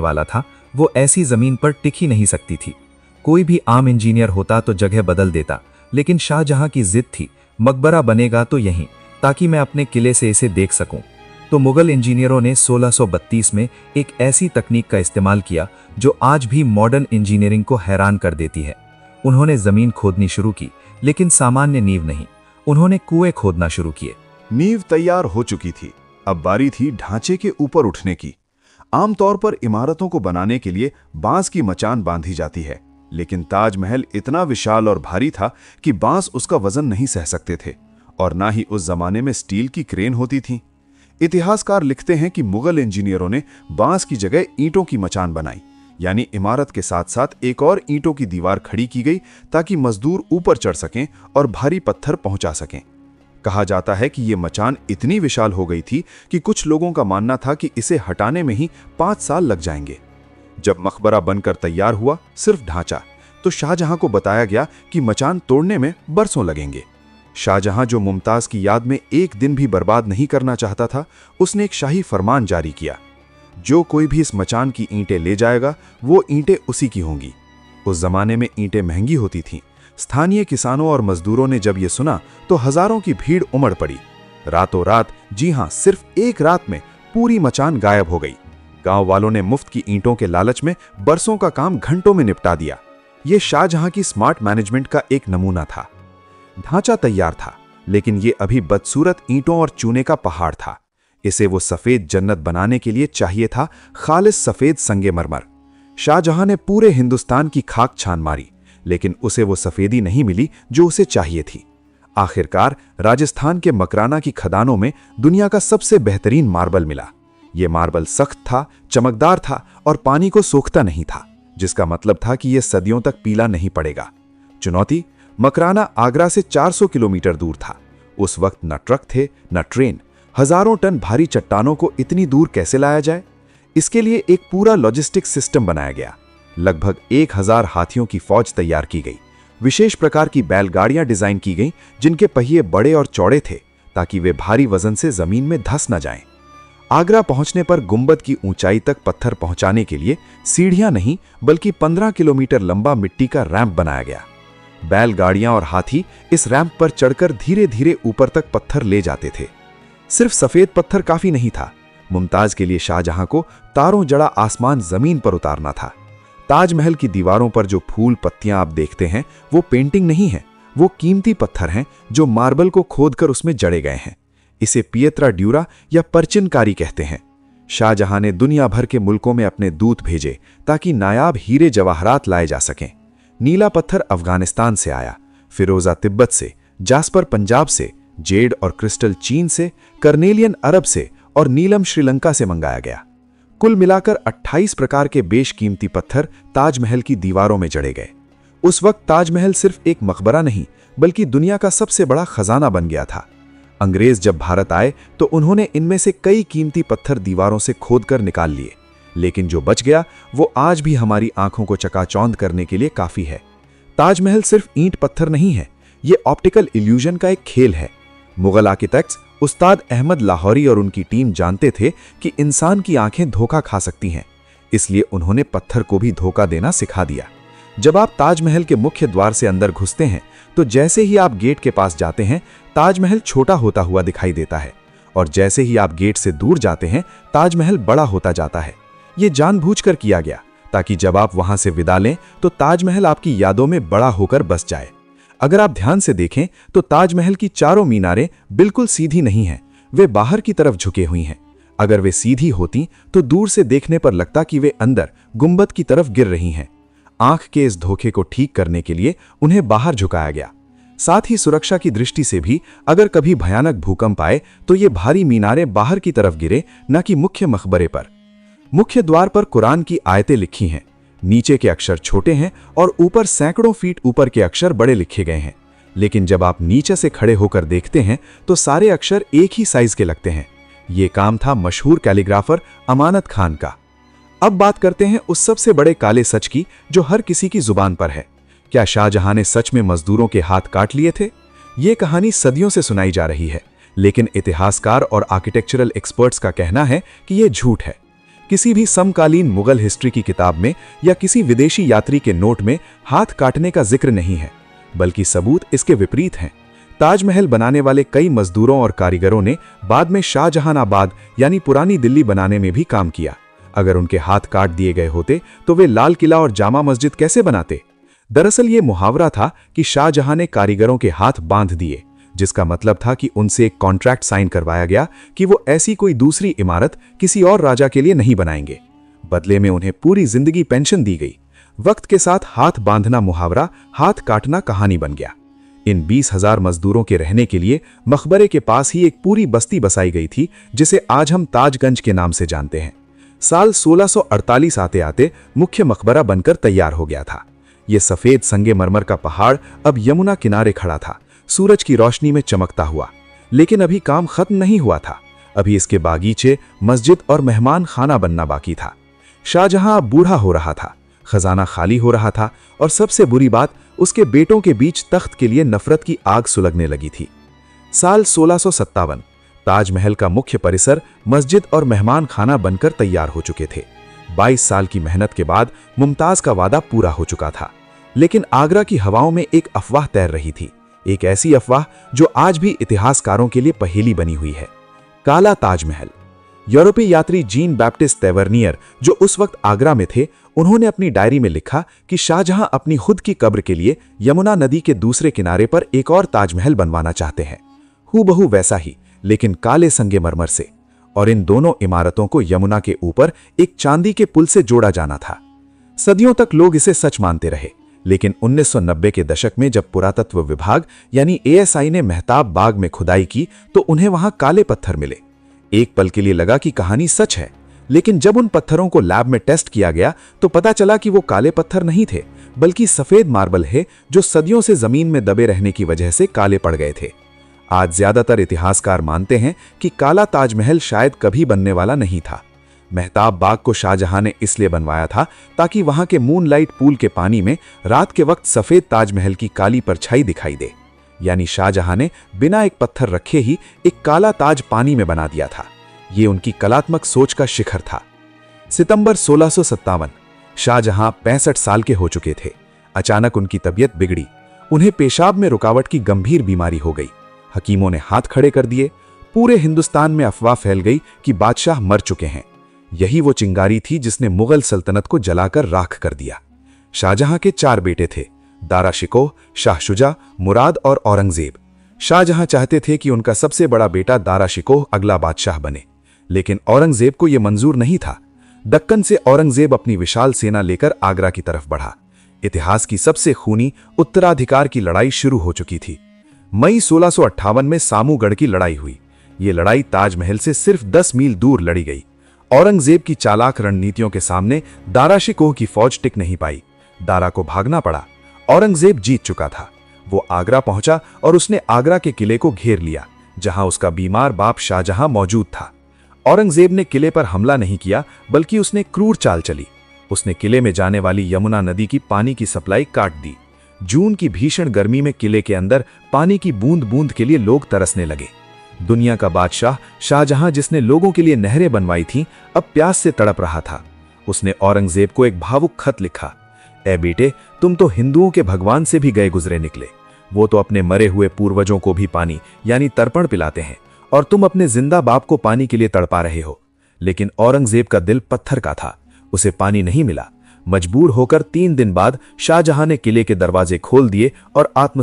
वाला था, वो ऐसी जमीन पर टिक ही नहीं सकती थी। कोई भी आम इंजीनियर होता तो जगह बदल देता, लेकिन शाहजहां की जिद थी, मकबरा बनेगा तो यहीं, ताकि मैं अपने किले से इसे देख सकूं। तो मुगल इंजीनियरों ने 1632 में एक ऐसी तकनीक का इस्तेमाल किया जो आज भी मॉडर्न इंजीनियरिंग को हैरान कर देती है। उन्होंने जमीन खोदनी शुरू की, लेकिन सामान्य नींव नहीं, उन्होंने कुएं खोदना शुरू किए। नींव तैयार हो चुकी थी, अब बारी थी ढांचे के ऊपर उठने की। आमतौर पर इमारतों को बनाने के लिए बांस की मचान बांधी जाती है, लेकिन ताजमहल इतना विशाल और भारी था कि बांस उसका वजन नहीं सह सकते थे, और ना ही उस जमाने में स्टील की क्रेन होती थी। इतिहासकार लिखते हैं कि मुगल इंजीनियरों ने बांस की जगह ईंटों की मचान बनाई, यानी इमारत के साथ साथ एक और ईंटों की दीवार खड़ी की गई ताकि मजदूर ऊपर चढ़ सकें और भारी पत्थर पहुंचा सकें। कहा जाता है कि यह मचान इतनी विशाल हो गई थी कि कुछ लोगों का मानना था कि इसे हटाने में ही 5 साल लग जाएंगे। जब मकबरा बनकर तैयार हुआ, सिर्फ ढांचा, तो शाहजहां को बताया गया कि मचान तोड़ने में बरसों लगेंगे। शाहजहां, जो मुमताज की याद में एक दिन भी बर्बाद नहीं करना चाहता था, उसने एक शाही फरमान जारी किया, जो कोई भी इस मचान की ईंटें ले जाएगा वो ईंटें उसी की होंगी। उस जमाने में ईंटें महंगी होती थीं। स्थानीय किसानों और मजदूरों ने जब ये सुना तो हजारों की भीड़ उमड़ पड़ी। रातों रात, जी हां, सिर्फ एक रात में पूरी मचान गायब हो गई। गांव वालों ने मुफ्त की ईंटों के लालच में बरसों का काम घंटों में निपटा दिया। ये शाहजहां की स्मार्ट मैनेजमेंट का एक नमूना था। ढांचा तैयार था, लेकिन ये अभी बदसूरत ईंटों और चूने का पहाड़ था। इसे वो सफेद जन्नत बनाने के लिए चाहिए था खालिस सफेद संगमरमर। शाहजहां ने पूरे हिंदुस्तान की खाक छान मारी, लेकिन उसे वो सफेदी नहीं मिली जो उसे चाहिए थी। आखिरकार राजस्थान के मकराना की खदानों में दुनिया का सबसे बेहतरीन मार्बल मिला। यह मार्बल सख्त था, चमकदार था और पानी को सोखता नहीं था, जिसका मतलब था कि यह सदियों तक पीला नहीं पड़ेगा। चुनौती, मकराना आगरा से 400 किलोमीटर दूर था। उस वक्त न ट्रक थे न ट्रेन। हजारों टन भारी चट्टानों को इतनी दूर कैसे लाया जाए? इसके लिए एक पूरा लॉजिस्टिक सिस्टम बनाया गया। लगभग 1000 हाथियों की फौज तैयार की गई। विशेष प्रकार की बैलगाड़ियां डिजाइन की गईं, जिनके पहिए बड़े और चौड़े थे ताकि वे भारी वजन से जमीन में धंस न जाएं। आगरा पहुंचने पर गुंबद की ऊंचाई तक पत्थर पहुंचाने के लिए सीढ़ियां नहीं, बल्कि 15 किलोमीटर लंबा मिट्टी का रैंप बनाया गया। बैलगाड़ियां और हाथी इस रैंप पर चढ़कर धीरे धीरे ऊपर तक पत्थर ले जाते थे। सिर्फ सफेद पत्थर काफी नहीं था। मुमताज के लिए शाहजहां को तारों जड़ा आसमान जमीन पर उतारना था। ताजमहल की दीवारों पर जो फूल पत्तियां आप देखते हैं, वो पेंटिंग नहीं है, वो कीमती पत्थर हैं जो मार्बल को खोदकर उसमें जड़े गए हैं। इसे पियत्रा ड्यूरा या परचिनकारी कहते हैं। शाहजहां ने दुनिया भर के मुल्कों में अपने दूत भेजे ताकि नायाब हीरे जवाहरात लाए जा सकें। नीला पत्थर अफगानिस्तान से आया, फिरोजा तिब्बत से, जास्पर पंजाब से, जेड और क्रिस्टल चीन से, कर्नेलियन अरब से और नीलम श्रीलंका से मंगाया गया। कुल मिलाकर 28 प्रकार के बेशकीमती पत्थर ताजमहल की दीवारों में जड़े गए। उस वक्त ताजमहल सिर्फ एक मकबरा नहीं, बल्कि दुनिया का सबसे बड़ा खजाना बन गया था। अंग्रेज जब भारत आए तो उन्होंने इनमें से कई कीमती पत्थर दीवारों से खोदकर निकाल लिए, लेकिन जो बच गया वो आज भी हमारी आंखों को चकाचौंध करने के लिए काफी है। ताजमहल सिर्फ ईंट पत्थर नहीं है, ये ऑप्टिकल इल्यूजन का एक खेल है। मुगल आर्किटेक्ट्स उस्ताद अहमद लाहौरी और उनकी टीम जानते थे कि इंसान की आंखें धोखा खा सकती हैं, इसलिए उन्होंने पत्थर को भी धोखा देना सिखा दिया। जब आप ताजमहल के मुख्य द्वार से अंदर घुसते हैं तो जैसे ही आप गेट के पास जाते हैं, ताजमहल छोटा होता हुआ दिखाई देता है, और जैसे ही आप गेट से दूर जाते हैं, ताजमहल बड़ा होता जाता है। ये जानबूझकर किया गया ताकि जब आप वहां से विदा लें तो ताजमहल आपकी यादों में बड़ा होकर बस जाए। अगर आप ध्यान से देखें तो ताजमहल की चारों मीनारें बिल्कुल सीधी नहीं हैं, वे बाहर की तरफ झुके हुई हैं। अगर वे सीधी होती तो दूर से देखने पर लगता कि वे अंदर गुंबद की तरफ गिर रही हैं। आंख के इस धोखे को ठीक करने के लिए उन्हें बाहर झुकाया गया। साथ ही सुरक्षा की दृष्टि से भी अगर कभी भयानक भूकंप आए तो ये भारी मीनारें बाहर की तरफ गिरे, न कि मुख्य मकबरे पर। मुख्य द्वार पर कुरान की आयतें लिखी हैं। नीचे के अक्षर छोटे हैं और ऊपर सैकड़ों फीट ऊपर के अक्षर बड़े लिखे गए हैं, लेकिन जब आप नीचे से खड़े होकर देखते हैं तो सारे अक्षर एक ही साइज के लगते हैं। ये काम था मशहूर कैलीग्राफर अमानत खान का। अब बात करते हैं उस सबसे बड़े काले सच की जो हर किसी की जुबान पर है। क्या शाहजहां ने सच में मजदूरों के हाथ काट लिए थे? ये कहानी सदियों से सुनाई जा रही है, लेकिन इतिहासकार और आर्किटेक्चरल एक्सपर्ट्स का कहना है कि यह झूठ है। किसी भी समकालीन मुगल हिस्ट्री की किताब में या किसी विदेशी यात्री के नोट में हाथ काटने का जिक्र नहीं है, बल्कि सबूत इसके विपरीत हैं। ताजमहल बनाने वाले कई मजदूरों और कारीगरों ने बाद में शाहजहानाबाद यानी पुरानी दिल्ली बनाने में भी काम किया। अगर उनके हाथ काट दिए गए होते तो वे लाल किला और जामा मस्जिद कैसे बनाते? दरअसल ये मुहावरा था कि शाहजहां ने कारीगरों के हाथ बांध दिए, जिसका मतलब था कि उनसे एक कॉन्ट्रैक्ट साइन करवाया गया कि वो ऐसी कोई दूसरी इमारत किसी और राजा के लिए नहीं बनाएंगे। बदले में उन्हें पूरी जिंदगी पेंशन दी गई। वक्त के साथ हाथ बांधना मुहावरा हाथ काटना कहानी बन गया। इन 20,000 मजदूरों के रहने के लिए मकबरे के पास ही एक पूरी बस्ती बसाई गई थी, जिसे आज हम ताजगंज के नाम से जानते हैं। साल 1648 आते आते मुख्य मकबरा बनकर तैयार हो गया था। ये सफेद संगमरमर का पहाड़ अब यमुना किनारे खड़ा था, सूरज की रोशनी में चमकता हुआ। लेकिन अभी काम खत्म नहीं हुआ था। अभी इसके बागीचे, मस्जिद और मेहमान खाना बनना बाकी था। शाहजहां अब बूढ़ा हो रहा था, खजाना खाली हो रहा था और सबसे बुरी बात, उसके बेटों के बीच तख्त के लिए नफरत की आग सुलगने लगी थी। साल 1657 ताजमहल का मुख्य परिसर मस्जिद और मेहमान खाना बनकर तैयार हो चुके थे। 22 साल की मेहनत के बाद मुमताज का वादा पूरा हो चुका था। लेकिन आगरा की हवाओं में एक अफवाह तैर रही थी, एक ऐसी अफवाह जो आज भी इतिहासकारों के लिए पहेली बनी हुई है। काला ताजमहल। यूरोपीय यात्री जीन बैप्टिस्ट तेवर्नियर, जो उस वक्त आगरा में थे, उन्होंने अपनी डायरी में लिखा कि शाहजहां अपनी खुद की कब्र के लिए यमुना नदी के दूसरे किनारे पर एक और ताजमहल बनवाना चाहते हैं, हूबहू वैसा ही, लेकिन काले संगमरमर से। और इन दोनों इमारतों को यमुना के ऊपर एक चांदी के पुल से जोड़ा जाना था। सदियों तक लोग इसे सच मानते रहे, लेकिन 1990 के दशक में जब पुरातत्व विभाग यानी ASI ने मेहताब बाग में खुदाई की तो उन्हें वहां काले पत्थर मिले। एक पल के लिए लगा कि कहानी सच है, लेकिन जब उन पत्थरों को लैब में टेस्ट किया गया तो पता चला कि वो काले पत्थर नहीं थे, बल्कि सफेद मार्बल है जो सदियों से जमीन में दबे रहने की वजह से काले पड़ गए थे। आज ज्यादातर इतिहासकार मानते हैं कि काला ताजमहल शायद कभी बनने वाला नहीं था। मेहताब बाग को शाहजहां ने इसलिए बनवाया था ताकि वहां के मूनलाइट पूल के पानी में रात के वक्त सफेद ताजमहल की काली परछाई दिखाई दे। यानी शाहजहां ने बिना एक पत्थर रखे ही एक काला ताज पानी में बना दिया था। ये उनकी कलात्मक सोच का शिखर था। सितंबर 1657 शाहजहां 65 साल के हो चुके थे। अचानक उनकी तबीयत बिगड़ी। उन्हें पेशाब में रुकावट की गंभीर बीमारी हो गई। हकीमों ने हाथ खड़े कर दिए। पूरे हिंदुस्तान में अफवाह फैल गई कि बादशाह मर चुके हैं। यही वो चिंगारी थी जिसने मुगल सल्तनत को जलाकर राख कर दिया। शाहजहां के 4 बेटे थे, दारा शिकोह, शाह शुजा, मुराद और औरंगजेब। शाहजहां चाहते थे कि उनका सबसे बड़ा बेटा दारा शिकोह अगला बादशाह बने, लेकिन औरंगजेब को यह मंजूर नहीं था। दक्कन से औरंगजेब अपनी विशाल सेना लेकर आगरा की तरफ बढ़ा। इतिहास की सबसे खूनी उत्तराधिकार की लड़ाई शुरू हो चुकी थी। मई 1658 में सामूगढ़ की लड़ाई हुई। ये लड़ाई ताजमहल से सिर्फ 10 मील दूर लड़ी गई। औरंगजेब की चालाक रणनीतियों के सामने दारा शिकोह की फौज टिक नहीं पाई। दारा को भागना पड़ा। औरंगजेब जीत चुका था। वो आगरा पहुंचा और उसने आगरा के किले को घेर लिया, जहां उसका बीमार बाप शाहजहां मौजूद था। औरंगजेब ने किले पर हमला नहीं किया, बल्कि उसने क्रूर चाल चली। उसने किले में जाने वाली यमुना नदी की पानी की सप्लाई काट दी। जून की भीषण गर्मी में किले के अंदर पानी की बूंद बूंद के लिए लोग तरसने लगे। दुनिया का बादशाह शाहजहां, जिसने लोगों के लिए नहरें बनवाई थीं, अब प्यास से तड़प रहा था। उसने औरंगजेब को एक भावुक खत लिखा। ए बेटे, तुम तो हिंदुओं के भगवान से भी गए गुजरे निकले। वो तो अपने मरे हुए पूर्वजों को भी पानी यानी तर्पण पिलाते हैं, और तुम अपने जिंदा बाप को पानी के लिए तड़पा रहे हो। लेकिन औरंगजेब का दिल पत्थर का था। उसे पानी नहीं मिला। मजबूर होकर 3 दिन बाद शाहजहां ने किले के दरवाजे खोल दिए और आत्म